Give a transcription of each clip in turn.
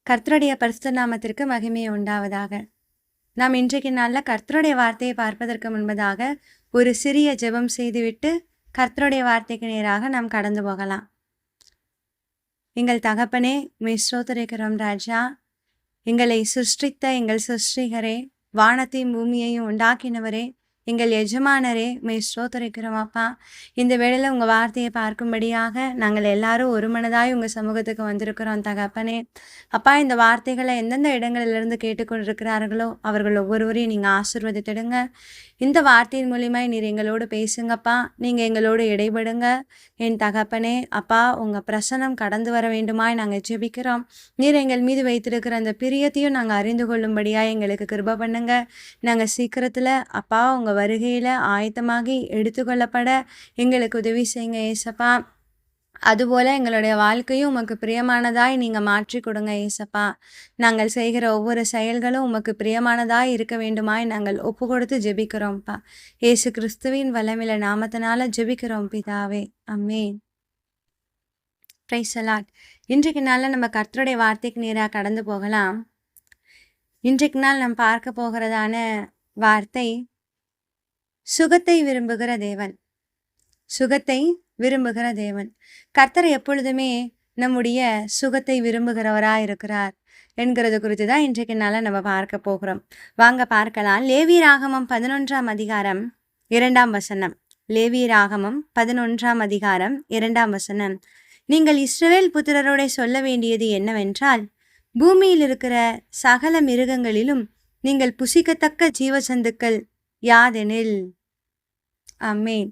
கர்த்தருடைய பரிசுத்த நாமத்திற்கு மகிமை உண்டாவதாக. நாம் இன்றைக்கு நாளில் கர்த்தருடைய வார்த்தையை பார்ப்பதற்கு முன்பதாக ஒரு சிறிய ஜெபம் செய்துவிட்டு கர்த்தருடைய வார்த்தைக்கு நேராக நாம் கடந்து போகலாம். எங்கள் தகப்பனே, உம்மை ஸ்தோத்திரிக்கிறோம் ராஜா. எங்களை சிருஷ்டித்த எங்கள் சிருஷ்டிகரே, வானத்தையும் பூமியையும் உண்டாக்கினவரே, எங்கள் எஜமானரே, உம்மை ஸ்தோத்திரிக்கிறோம் அப்பா. இந்த வேளையில் உங்கள் வார்த்தையை பார்க்கும்படியாக நாங்கள் எல்லாரும் ஒரு மனதாய் உங்கள் சமூகத்துக்கு வந்திருக்கிறோம் தகப்பனே. அப்பா, இந்த வார்த்தைகளை எந்தெந்த இடங்களிலிருந்து கேட்டுக்கொண்டிருக்கிறார்களோ அவர்கள் ஒவ்வொருவரையும் நீங்கள் ஆசீர்வதித்திடுங்க. இந்த வார்த்தையின் மூலியமாய் நீர் எங்களோடு பேசுங்கப்பா. நீங்கள் எங்களோடு இடைபடுங்க என் தகப்பனே. அப்பா, உங்கள் பிரசனம் கடந்து வர வேண்டுமாய் நாங்கள் ஜெபிக்கிறோம். நீர் எங்கள் மீது வைத்திருக்கிற அந்த பிரியத்தையும் நாங்கள் அறிந்து கொள்ளும்படியாக எங்களுக்கு கிருபை பண்ணுங்க. நாங்கள் சீக்கிரத்தில் அப்பா உங்கள் வருகையில் ஆயத்தமாகி எடுத்துக்கொள்ளப்பட எங்களுக்கு உதவி செய்யுங்க ஏசப்பா. அதுபோல் எங்களுடைய வாழ்க்கையும் உமக்கு பிரியமானதாய் நீங்கள் மாற்றி கொடுங்க ஏசப்பா. நாங்கள் செய்கிற ஒவ்வொரு செயல்களும் உமக்கு பிரியமானதாய் இருக்க வேண்டுமாய் நாங்கள் ஒப்பு கொடுத்து ஜெபிக்கிறோம்ப்பா. இயேசு கிறிஸ்துவின் வல்லமையுள்ள நாமத்தினால ஜெபிக்கிறோம் பிதாவே, ஆமென். Praise the Lord. இன்றைக்கு நாளில் நம்ம கர்த்தருடைய வார்த்தைக்கு நேராக கடந்து போகலாம். இன்றைக்கு நாள் நம்ம பார்க்க போகிறதான வார்த்தை சுகத்தை விரும்புகிற தேவன். சுகத்தை விரும்புகிற தேவன். கர்த்தர் எப்பொழுதுமே நம்முடைய சுகத்தை விரும்புகிறவராக இருக்கிறார் என்கிறது குறித்து தான் இன்றைக்கு நாளில் நம்ம பார்க்க போகிறோம். வாங்க பார்க்கலாம். லேவியராகமம் 11ஆம் அதிகாரம் 2ஆம் வசனம். லேவியராகமம் 11ஆம் அதிகாரம் 2ஆம் வசனம். நீங்கள் இஸ்ரவேல் புத்திரரோட சொல்ல வேண்டியது என்னவென்றால், பூமியில் இருக்கிற சகல மிருகங்களிலும் நீங்கள் புசிக்கத்தக்க ஜீவசந்துக்கள் யாதெனில். ஆமென்.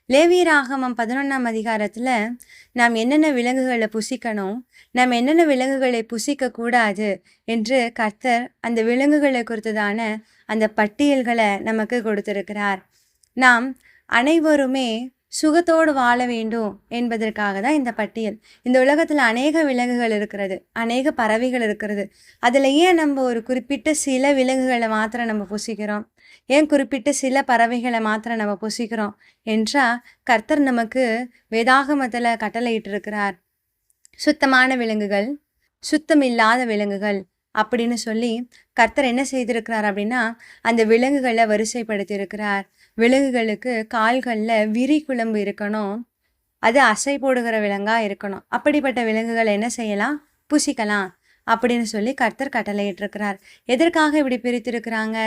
லேவியராகமம் 11ஆம் அதிகாரத்தில் நாம் என்னென்ன விலங்குகளை புசிக்கணும், நாம் என்னென்ன விலங்குகளை புசிக்கக்கூடாது என்று கர்த்தர் அந்த விலங்குகளை குறித்ததான அந்த பட்டியல்களை நமக்கு கொடுத்திருக்கிறார். நாம் அனைவருமே சுகத்தோடு வாழ வேண்டும் என்பதற்காக தான் இந்த பட்டியல். இந்த உலகத்தில் அநேக விலங்குகள் இருக்கிறது, அநேக பறவைகள் இருக்கிறது. அதில் ஏன் நம்ம ஒரு குறிப்பிட்ட சில விலங்குகளை மாத்திரம் நம்ம புசிக்கிறோம், ஏன் குறிப்பிட்ட சில பறவைகளை மாத்திரம் நம்ம புசிக்கிறோம் என்றால், கர்த்தர் நமக்கு வேதாகமத்தில் கட்டளையிட்டிருக்கிறார். சுத்தமான விலங்குகள், சுத்தமில்லாத விலங்குகள் அப்படின்னு சொல்லி கர்த்தர் என்ன செய்திருக்கிறார் அப்படின்னா, அந்த விலங்குகளை வரிசைப்படுத்தி இருக்கிறார். விலங்குகளுக்கு கால்களில் விரி குழம்பு இருக்கணும், அது அசை போடுகிற விலங்காக இருக்கணும். அப்படிப்பட்ட விலங்குகளை என்ன செய்யலாம், புசிக்கலாம் அப்படின்னு சொல்லி கர்த்தர் கட்டளையிட்டிருக்கிறார். எதற்காக இப்படி பிரித்திருக்கிறாங்க?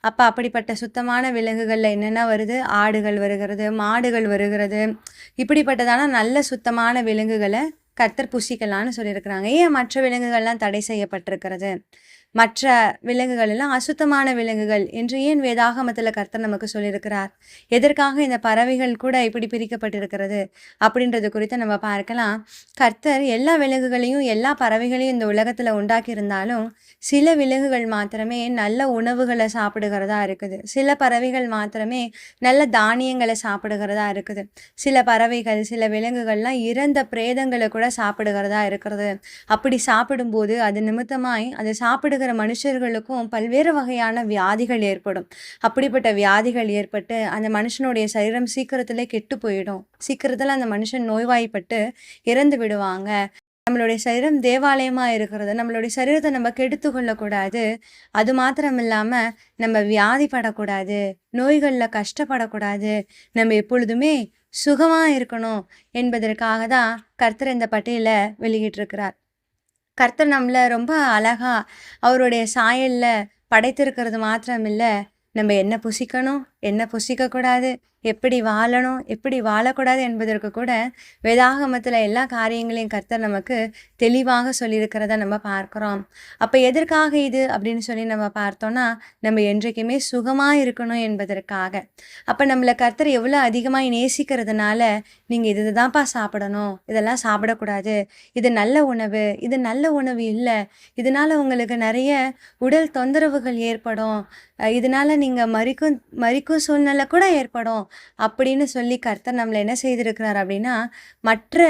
அப்போ அப்படிப்பட்ட சுத்தமான விலங்குகளில் என்னென்ன வருது? ஆடுகள் வருகிறது, மாடுகள் வருகிறது. இப்படிப்பட்டதான நல்ல சுத்தமான விலங்குகளை கர்த்தர் புசிக்கலான்னு சொல்லியிருக்கிறாங்க. ஏன் மற்ற விலங்குகள்லாம் தடை செய்யப்பட்டிருக்கிறது? மற்ற விலங்குகள் எல்லாம் அசுத்தமான விலங்குகள் என்று ஏன் வேதாகமத்தில் கர்த்தர் நமக்கு சொல்லியிருக்கிறார்? எதற்காக இந்த பறவைகள் கூட இப்படி பிரிக்கப்பட்டிருக்கிறது அப்படின்றது குறித்து நம்ம பார்க்கலாம். கர்த்தர் எல்லா விலங்குகளையும் எல்லா பறவைகளையும் இந்த உலகத்தில் உண்டாக்கியிருந்தாலும் சில விலங்குகள் மாத்திரமே நல்ல உணவுகளை சாப்பிடுகிறதா இருக்குது. சில பறவைகள் மாத்திரமே நல்ல தானியங்களை சாப்பிடுகிறதா இருக்குது. சில பறவைகள், சில விலங்குகள்லாம் இறந்த பிரேதங்களை கூட சாப்பிடுகிறதா இருக்கிறது. அப்படி சாப்பிடும்போது அது நிமித்தமாய் அதை சாப்பிடுகிற மனுஷர்களுக்கும் பல்வேறு வகையான வியாதிகள் ஏற்படும். அப்படிப்பட்ட வியாதிகள் ஏற்பட்டு அந்த மனுஷனுடைய சரீரம் சீக்கிரத்திலே கெட்டு போயிடும். சீக்கிரத்தில் அந்த மனுஷன் நோய்வாய்ப்பட்டு இறந்து விடுவாங்க. நம்மளுடைய சரீரம் தேவாலயமாக இருக்கிறது. நம்மளுடைய சரீரத்தை நம்ம கெடுத்து கொள்ளக்கூடாது. அது மாத்திரம் இல்லாமல் நம்ம வியாதிப்படக்கூடாது, நோய்களில் கஷ்டப்படக்கூடாது, நம்ம எப்பொழுதுமே சுகமாக இருக்கணும் என்பதற்காக தான் கர்த்தர் இந்த பட்டியலை வெளியிட்டிருக்கிறார். கர்த்தர் நம்மளை ரொம்ப அழகா அவருடைய சாயலில் படைத்திருக்கிறது மாத்திரம் இல்லை, நம்ம என்ன புசிக்கணும், என்ன புசிக்கக்கூடாது, எப்படி வாழணும், எப்படி வாழக்கூடாது என்பதற்கு கூட வேதாகமத்தில் எல்லா காரியங்களையும் கர்த்தர் நமக்கு தெளிவாக சொல்லியிருக்கிறத நம்ம பார்க்குறோம். அப்போ எதற்காக இது அப்படின்னு சொல்லி நம்ம பார்த்தோன்னா, நம்ம என்றைக்குமே சுகமாக இருக்கணும் என்பதற்காக. அப்போ நம்மளை கர்த்தர் எவ்வளோ அதிகமாக நேசிக்கிறதுனால, நீங்கள் இது தான்ப்பா சாப்பிடணும், இதெல்லாம் சாப்பிடக்கூடாது, இது நல்ல உணவு, இது நல்ல உணவு இல்லை, இதனால் உங்களுக்கு நிறைய உடல் தொந்தரவுகள் ஏற்படும், இதனால் நீங்கள் மரிக்கும் சூழ்நிலை கூட ஏற்படும் அப்படின்னு சொல்லி கர்த்தர் நம்மளை என்ன செய்திருக்கிறார் அப்படின்னா, மற்ற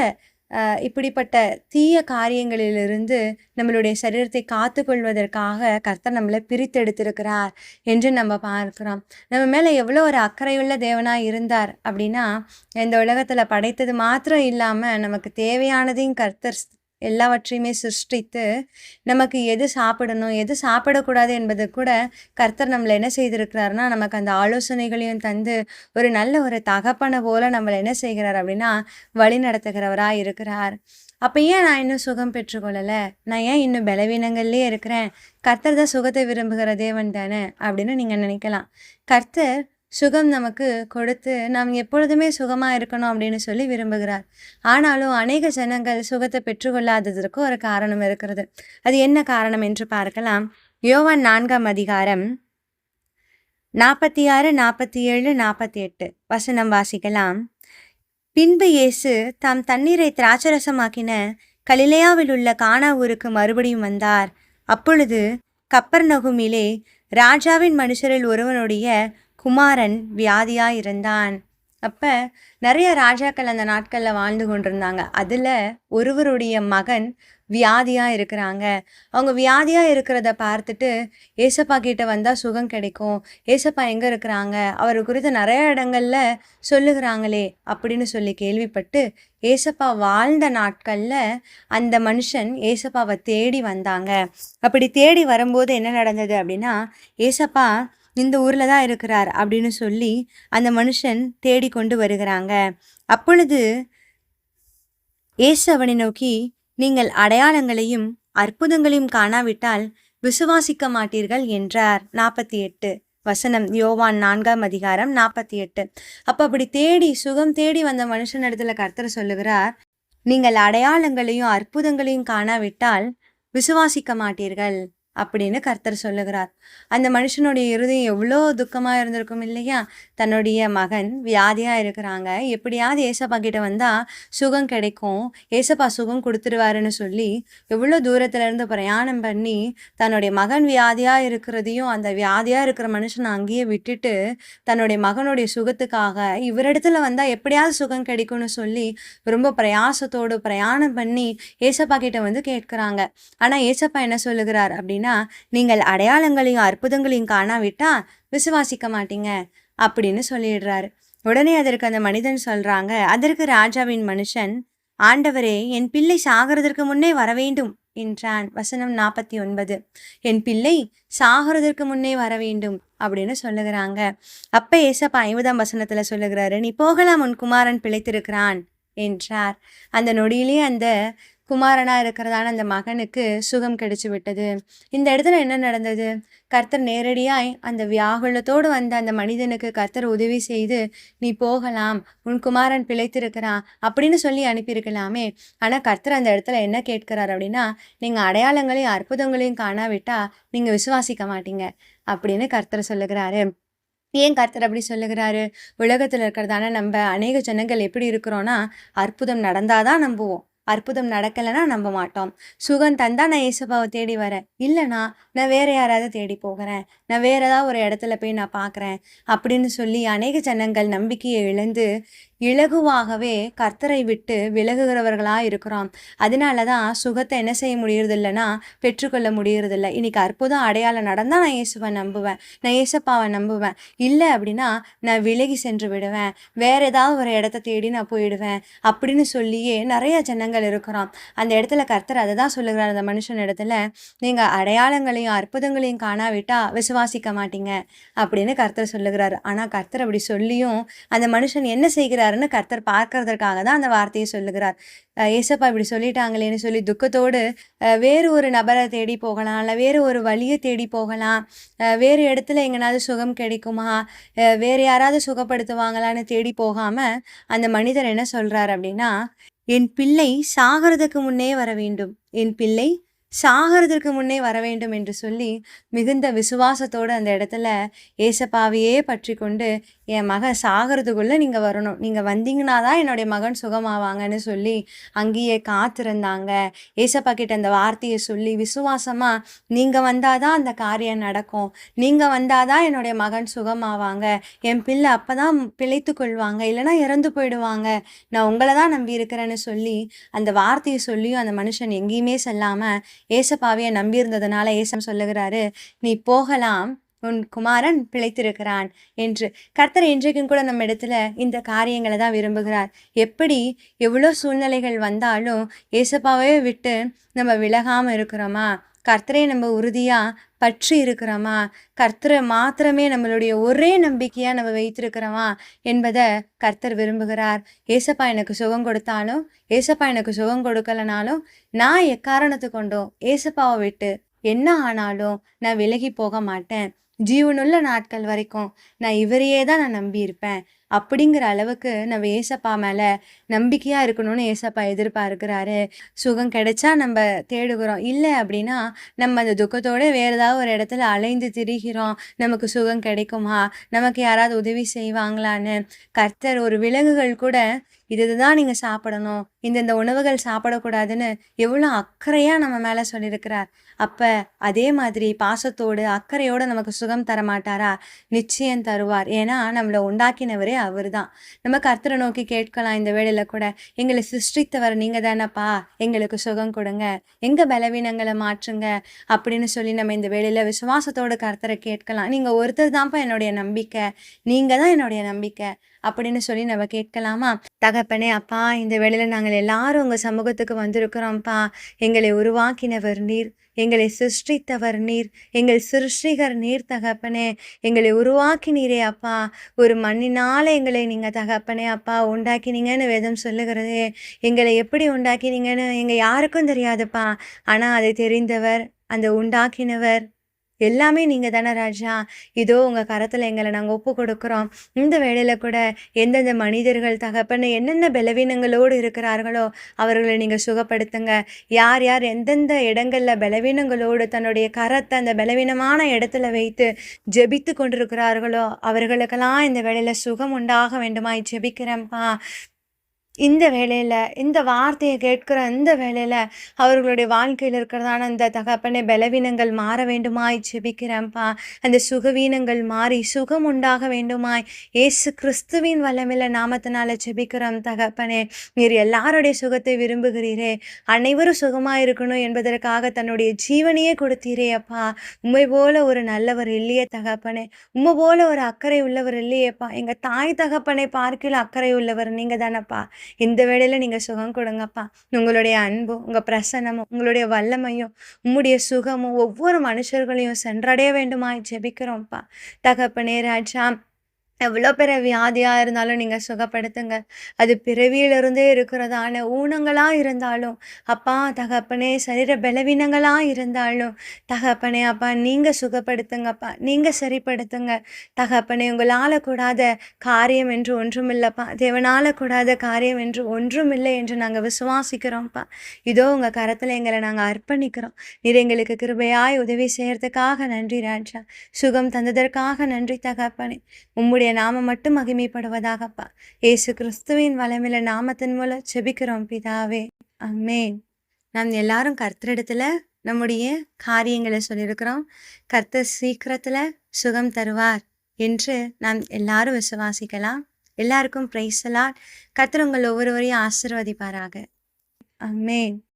இப்படிப்பட்ட தீய காரியங்களிலிருந்து நம்மளுடைய சரீரத்தை காத்து கொள்வதற்காக கர்த்தர் நம்மளை பிரித்தெடுத்திருக்கிறார் என்று நம்ம பார்க்கிறோம். நம்ம மேலே எவ்வளோ ஒரு அக்கறையுள்ள தேவனாக இருந்தார் அப்படின்னா, இந்த உலகத்தில் படைத்தது மாத்திரம் இல்லாமல் நமக்கு தேவையானதையும் கர்த்தர் எல்லாவற்றையுமே சிருஷ்டித்து நமக்கு எது சாப்பிடணும் எது சாப்பிடக்கூடாது என்பது கூட கர்த்தர் நம்மளை என்ன செய்திருக்கிறாருன்னா நமக்கு அந்த ஆலோசனைகளையும் தந்து ஒரு நல்ல ஒரு தகப்பனை போல நம்மளை என்ன செய்கிறார் அப்படின்னா வழி நடத்துகிறவராக இருக்கிறார். அப்போ ஏன் நான் இன்னும் சுகம் பெற்றுக்கொள்ளலை, நான் ஏன் இன்னும் பலவீனங்கள்லேயே இருக்கிறேன், கர்த்தர் தான் சுகத்தை விரும்புகிற தேவன் தானே அப்படின்னு நீங்கள் நினைக்கலாம். கர்த்தர் சுகம் நமக்கு கொடுத்து நாம் எப்பொழுதுமே சுகமாக இருக்கணும் அப்படின்னு சொல்லி விரும்புகிறார். ஆனாலும் அநேக ஜனங்கள் சுகத்தை பெற்றுக்கொள்ளாததற்கு ஒரு காரணம் இருக்கிறது. அது என்ன காரணம் என்று பார்க்கலாம். யோவான் 4ஆம் அதிகாரம் 46, 47, 48 வசனம் வாசிக்கலாம். பின்பு இயேசு தாம் தண்ணீரை திராட்சரசமாக்கின கலிலேயாவில் உள்ள கானா ஊருக்கு மறுபடியும் வந்தார். அப்பொழுது கப்பர்நகுமிலே ராஜாவின் மனுஷரில் ஒருவனுடைய குமாரன் வியாதியாயிருந்தான். அப்போ நிறைய ராஜாக்கள் அந்த நாட்களில் வாழ்ந்து கொண்டிருந்தாங்க. அதில் ஒருவருடைய மகன் வியாதியாக இருக்கிறாங்க. அவங்க வியாதியாக இருக்கிறத பார்த்துட்டு ஏசப்பா கிட்ட வந்தால் சுகம் கிடைக்கும், ஏசப்பா எங்கே இருக்கிறாங்க, அவர் குறித்து நிறைய இடங்களில் சொல்லுகிறாங்களே அப்படின்னு சொல்லி கேள்விப்பட்டு ஏசப்பா வாழ்ந்த நாட்களில் அந்த மனுஷன் ஏசப்பாவை தேடி வந்தாங்க. அப்படி தேடி வரும்போது என்ன நடந்தது அப்படின்னா, ஏசப்பா இந்த ஊரில் தான் இருக்கிறார் அப்படின்னு சொல்லி அந்த மனுஷன் தேடி கொண்டு வருகிறாங்க. அப்பொழுது இயேசு அவனை நோக்கி, நீங்கள் அடையாளங்களையும் அற்புதங்களையும் காணாவிட்டால் விசுவாசிக்க மாட்டீர்கள் என்றார். 48 வசனம், யோவான் 4ஆம் அதிகாரம் 48. அப்போ அப்படி சுகம் தேடி வந்த மனுஷனிடத்துல கர்த்தர் சொல்லுகிறார், நீங்கள் அடையாளங்களையும் அற்புதங்களையும் காணாவிட்டால் விசுவாசிக்க மாட்டீர்கள் அப்படின்னு கர்த்தர் சொல்லுகிறார். அந்த மனுஷனுடைய இருதயம் எவ்வளோ துக்கமாக இருந்திருக்கும் இல்லையா? தன்னுடைய மகன் வியாதியாக இருக்கிறாங்க, எப்படியாவது ஏசப்பா கிட்ட வந்தால் சுகம் கிடைக்கும், ஏசப்பா சுகம் கொடுத்துருவாருன்னு சொல்லி எவ்வளோ தூரத்துலேருந்து பிரயாணம் பண்ணி தன்னுடைய மகன் வியாதியாக இருக்கிறதையும் அந்த வியாதியாக இருக்கிற மனுஷனை அங்கேயே விட்டுட்டு தன்னுடைய மகனுடைய சுகத்துக்காக இவரிடத்துல வந்தால் எப்படியாவது சுகம் கிடைக்கும்னு சொல்லி ரொம்ப பிரயாசத்தோடு பிரயாணம் பண்ணி ஏசப்பா கிட்ட வந்து கேட்குறாங்க. ஆனால் ஏசப்பா என்ன சொல்லுகிறார் அப்படின்னா, நீங்கள் அடையாளங்களையும் அற்புதங்களையும் காணாவிட்டா விசுவாசிக்க மாட்டீங்க அப்படின்னு சொல்லிடுறாரு. உடனே அதற்கு அந்த மனிதன் சொல்றாங்க. அதற்கு ராஜாவின் மனுஷன், ஆண்டவரே, என் பிள்ளை சாகிறதற்கு முன்னே வர வேண்டும் என்றான். வசனம் 49. என் பிள்ளை சாகிறதற்கு முன்னே வர வேண்டும் அப்படின்னு சொல்லுகிறாங்க. அப்ப ஏசப்பா 50ஆம் வசனத்துல சொல்லுகிறாரு, நீ போகலாம், உன் குமாரன் பிழைத்திருக்கிறான் என்றார். அந்த நொடியிலே அந்த குமாரனாக இருக்கிறதான அந்த மகனுக்கு சுகம் கிடைச்சி விட்டது. இந்த இடத்துல என்ன நடந்தது? கர்த்தர் நேரடியாய் அந்த வியாகுலத்தோடு வந்த அந்த மனிதனுக்கு கர்த்தர் உதவி செய்து, நீ போகலாம், உன் குமாரன் பிழைத்திருக்கிறான் அப்படின்னு சொல்லி அனுப்பியிருக்கலாமே. ஆனால் கர்த்தர் அந்த இடத்துல என்ன கேட்கிறார் அப்படின்னா, நீங்கள் அடையாளங்களையும் அற்புதங்களையும் காணாவிட்டா நீங்கள் விசுவாசிக்க மாட்டீங்க அப்படின்னு கர்த்தர் சொல்லுகிறாரு. ஏன் கர்த்தர் அப்படி சொல்லுகிறாரு? உலகத்தில் இருக்கிறதான நம்ம அநேக ஜனங்கள் எப்படி இருக்கிறோன்னா, அற்புதம் நடந்தாதான் நம்புவோம், அற்புதம் நடக்கலைன்னா நம்ப மாட்டோம். சுகம் தந்தா நான் ஏசப்பாவை தேடி வரேன், இல்லைனா நான் வேற யாராவது தேடி போகிறேன், நான் வேற ஏதாவது ஒரு இடத்துல போய் நான் பார்க்குறேன் அப்படின்னு சொல்லி அநேக ஜனங்கள் நம்பிக்கையை இழந்து இலகுவாகவே கர்த்தரை விட்டு விலகுகிறவர்களாக இருக்கிறோம். அதனால தான் சுகத்தை என்ன செய்ய முடியறதில்லைன்னா பெற்றுக்கொள்ள முடியறதில்ல. இன்னைக்கு அற்புதம் அடையாளம் நடந்தால் நான் இயேசுவை நம்புவேன், நான் ஏசப்பாவை நம்புவேன், இல்லை அப்படின்னா நான் விலகி சென்று விடுவேன், வேற ஏதாவது ஒரு இடத்த தேடி நான் போயிடுவேன் அப்படின்னு சொல்லியே நிறைய ஜனங்கள் இருக்கிறோம். அந்த இடத்துல கர்த்தர் அதை தான் சொல்லுகிறார். அந்த மனுஷன் இடத்துல, நீங்கள் அடையாளங்களையும் அற்புதங்களையும் காணாவிட்டா விசுவாசிக்க மாட்டீங்க அப்படின்னு கர்த்தர் சொல்லுகிறார். ஆனால் கர்த்தர் அப்படி சொல்லியும் அந்த மனுஷன் என்ன செய்கிறார் கர்த்தர் பார்க்கறதற்காக தான் அந்த வார்த்தையை சொல்லுகிறார். ஏசப்பா இப்படி சொல்லிட்டாங்களேன்னு சொல்லி துக்கத்தோடு வேறு ஒரு நபரை தேடி போகலாம், இல்லை வேறு ஒரு வழியை தேடி போகலாம், வேறு இடத்துல எங்கேனாவது சுகம் கிடைக்குமா, வேறு யாராவது சுகப்படுத்துவாங்களான்னு தேடி போகாமல் அந்த மனிதர் என்ன சொல்கிறார் அப்படின்னா, என் பிள்ளை சாகிறதுக்கு முன்னே வர வேண்டும், என் பிள்ளை சாகிறதுக்கு முன்னே வர வேண்டும் என்று சொல்லி மிகுந்த விசுவாசத்தோடு அந்த இடத்துல ஏசப்பாவையே பற்றி கொண்டு, என் மகன் சாகிறதுக்குள்ளே நீங்கள் வரணும், நீங்கள் வந்தீங்கன்னா தான் என்னுடைய மகன் சுகமாவாங்கன்னு சொல்லி அங்கேயே காத்திருந்தாங்க. ஏசப்பா கிட்ட அந்த வார்த்தையை சொல்லி விசுவாசமாக, நீங்கள் வந்தால் தான் அந்த காரியம் நடக்கும், நீங்கள் வந்தால் தான் என்னுடைய மகன் சுகமாவாங்க, என் பிள்ளை அப்போ தான் பிழைத்து கொள்வாங்க, இல்லைனா இறந்து போயிடுவாங்க, நான் உங்களை தான் நம்பி இருக்கிறேன்னு சொல்லி அந்த வார்த்தையை சொல்லியும் அந்த மனுஷன் எங்கேயுமே செல்லாமல் ஏசப்பாவையை நம்பியிருந்ததுனால ஏசம் சொல்லுகிறாரு, நீ போகலாம், உன் குமாரன் பிழைத்திருக்கிறான் என்று. கர்த்தர் இன்றைக்கும் கூட நம்ம இடத்துல இந்த காரியங்களை தான் விரும்புகிறார். எப்படி எவ்வளோ சூழ்நிலைகள் வந்தாலும் ஏசப்பாவே விட்டு நம்ம விலகாம இருக்கிறோமா? கர்த்தரை நம்ம உறுதியா பற்றி இருக்கிறோமா? கர்த்தரை மாத்திரமே நம்மளுடைய ஒரே நம்பிக்கையா நம்ம வைத்திருக்கிறோமா என்பதை கர்த்தர் விரும்புகிறார். ஏசப்பா எனக்கு சுகம் கொடுத்தாலும், ஏசப்பா எனக்கு சுகம் கொடுக்கலனாலும், நான் எக்காரணத்து கொண்டோம் ஏசப்பாவை விட்டு என்ன ஆனாலும் நான் விலகி போக மாட்டேன். ஜீவனுள்ள நாட்கள் வரைக்கும் நான் இவரையே தான் நான் நம்பி இருப்பேன் அப்படிங்கிற அளவுக்கு நம்ம ஏசப்பா மேல நம்பிக்கையா இருக்கணும்னு ஏசப்பா எதிர்பார்க்கிறாரு. சுகம் கிடைச்சா நம்ம தேடுகிறோம், இல்லை அப்படின்னா நம்ம அந்த துக்கத்தோட வேற ஏதாவது ஒரு இடத்துல அலைந்து திரிகிறோம். நமக்கு சுகம் கிடைக்குமா, நமக்கு யாராவது உதவி செய்வாங்களான்னு. கர்த்தர் ஒரு விலங்குகள் கூட இதுதான் நீங்க சாப்பிடணும், இந்த உணவுகள் சாப்பிடக்கூடாதுன்னு எவ்வளோ அக்கறையா நம்ம மேல சொல்லியிருக்கிறார். அப்ப அதே மாதிரி பாசத்தோடு அக்கறையோட நமக்கு சுகம் தர மாட்டாரா? நிச்சயம் தருவார். ஏன்னா நம்மளை உண்டாக்கினவரே அவர் தான். நம்ம கர்த்தரை நோக்கி கேட்கலாம் இந்த வேளையில கூட, எங்களை சிருஷ்டித்தவர் நீங்க தானப்பா, எங்களுக்கு சுகம் கொடுங்க, எங்க பலவீனங்களை மாற்றுங்க அப்படின்னு சொல்லி நம்ம இந்த வேளையில விசுவாசத்தோட கர்த்தரை கேட்கலாம். நீங்க ஒருத்தர் தான்ப்பா என்னுடைய நம்பிக்கை, நீங்க தான் என்னுடைய நம்பிக்கை அப்படின்னு சொல்லி நம்ம கேட்கலாமா? தகப்பனே, அப்பா, இந்த வேளையில நாங்கள் எல்லாரும் உங்க சமூகத்துக்கு வந்திருக்கிறோம்ப்பா. எங்களை உருவாக்கினவர் நீர், எங்களை சிருஷ்டித்தவர் நீர், எங்கள் சிருஷ்டிகர் நீர் தகப்பனே. எங்களை உருவாக்கினீரே அப்பா. ஒரு மண்ணினால எங்களை நீங்க தகப்பனே அப்பா உண்டாக்கினீங்கன்னு வேதம் சொல்லுகிறதே. எங்களை எப்படி உண்டாக்கினீங்கன்னு எங்க யாருக்கும் தெரியாதுப்பா. ஆனா அதை தெரிந்தவர், அந்த உண்டாக்கினவர் எல்லாமே நீங்க தானே ராஜா. இதோ உங்க கரத்துல எங்களை நாங்கள் ஒப்பு கொடுக்குறோம். இந்த வேளையில கூட எந்தெந்த மனிதர்கள் தகப்பன்னு என்னென்ன பலவீனங்களோடு இருக்கிறார்களோ அவர்களை நீங்க சுகப்படுத்துங்க. யார் யார் எந்தெந்த இடங்கள்ல பலவீனங்களோடு தன்னுடைய கரத்தை அந்த பலவீனமான இடத்துல வைத்து ஜெபித்து கொண்டிருக்கிறார்களோ அவர்களுக்கெல்லாம் இந்த வேளையில சுகம் உண்டாக வேண்டுமாய் ஜெபிக்கிறேன்ப்பா. இந்த வேளையில இந்த வார்த்தையை கேட்கிற இந்த வேளையில அவர்களுடைய வாழ்க்கையில் இருக்கிறதான அந்த தகப்பனை பலவீனங்கள் மாற வேண்டுமாய் ஜெபிக்கிறேன்ப்பா. அந்த சுகவீனங்கள் மாறி சுகம் உண்டாக வேண்டுமாய் இயேசு கிறிஸ்துவின் வல்லமையில நாமத்தினால ஜெபிக்கிறோம் தகப்பனே. நீர் எல்லாருடைய சுகத்தை விரும்புகிறீரே, அனைவரும் சுகமாக இருக்கணும் என்பதற்காக தன்னுடைய ஜீவனையே கொடுத்தீரே அப்பா. உண்மை போல ஒரு நல்லவர் இல்லையே தகப்பனே, உண்மை போல ஒரு அக்கறை உள்ளவர் இல்லையேப்பா. எங்க தாய் தகப்பனை பார்க்கல அக்கறை உள்ளவர் நீங்க தானப்பா. இந்த வேளையில நீங்க சுகம் கொடுங்கப்பா. உங்களுடைய அன்பும் உங்க பிரசன்னமும் உங்களுடைய வல்லமையும் உம்முடைய சுகமும் ஒவ்வொரு மனுஷர்களையும் சென்றடைய வேண்டுமாய் ஜெபிக்கிறோம்ப்பா. தகப்பனே ராஜா, எவ்வளோ பெரிய வியாதியாக இருந்தாலும் நீங்கள் சுகப்படுத்துங்க. அது பிறவியிலிருந்தே இருக்கிறதான ஊனங்களாக இருந்தாலும் அப்பா தகப்பனே, சரீர பலவீனங்களாக இருந்தாலும் தகப்பனே அப்பா நீங்கள் சுகப்படுத்துங்கப்பா, நீங்கள் சரிப்படுத்துங்க தகப்பனே. உங்களால் கூடாத காரியம் என்று ஒன்றும் இல்லைப்பா, தேவனால் கூடாத காரியம் என்று ஒன்றும் இல்லை என்று நாங்கள் விசுவாசிக்கிறோம்ப்பா. இதோ உங்கள் கரத்தில் எங்களை நாங்கள் அர்ப்பணிக்கிறோம். நீர் எங்களுக்கு கிருபையாய் உதவி செய்கிறதுக்காக நன்றி ராஜா. சுகம் தந்ததற்காக நன்றி தகப்பனே. உம்முடைய நாமம் மட்டும் மகிமைப்படுவதாகப்பா. இயேசு கிறிஸ்துவின் வல்லமையுள்ள நாமத்தின் மூலம் ஜெபிக்கிறோம் பிதாவே, ஆமென். நாம் எல்லாரும் கர்த்தரிடத்துல நம்முடைய காரியங்களை சொல்லியிருக்கிறோம். கர்த்தர் சீக்கிரத்துல சுகம் தருவார் என்று நாம் எல்லாரும் விசுவாசிக்கலாம். எல்லாருக்கும் பிரைஸ் தி லார்ட். கர்த்தர் உங்கள் ஒவ்வொருவரையும் ஆசீர்வதிப்பாராக. ஆமென்.